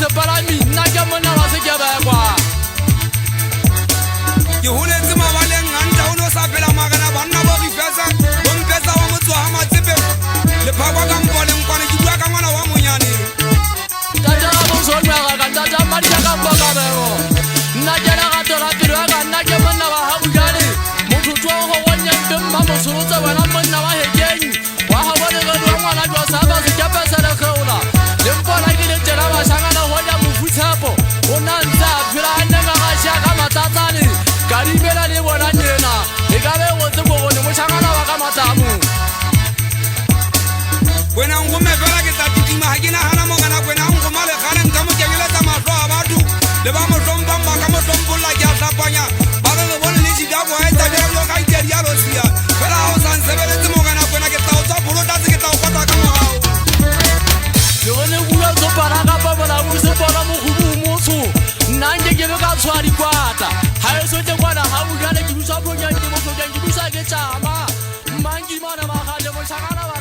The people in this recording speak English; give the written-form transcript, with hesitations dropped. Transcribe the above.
se palami nna ke monna wa se ke bekwa ke holetse mabaleng anta o no sa phela magana banna bo rifesa bo mpesa wa motho ha matsepe le phakwa ka mboleng kwane ke bua ka ngwana wa monyane tata ga bo sona ga tata mari ka mboka bego nna ke la ga tola tiro ga nna ke monna wa ha bujale motho twa go wonya ndemma mo solotsa bana monna wa hekeng wa ha bole go wa ngwana jwa sa ba se ke pesa le khola le mpona ke le tela ba sangana ho ya mofutsapo ona ntsa phela nna ga sha ka matatsane Karibela le bona nena e ka be go tsebo go ne mo tshangana wa ka matamu wena ngume fela ke tla tutima ha ke nagana mongana wena ngoma le gane nka mo kenyeletsa mahlo a batho le ba mo hlompa mma ka mo hlompolla ke a hlapanya ba re le bone le jidabo ha etsa bjalo ka itedi ya losia fela ha o sa nsebeletse mongana wena ke tla o tswa bolota se ke tla o kota ka morao le gone bula tso para ka ba bona mo se bona mo go motho nna nke ke be ka tshwa dikwata ha e so te kwana ha o jale ke busa bonya ke mo ke busa ke tshama mangi mana ma ga le mo tshakana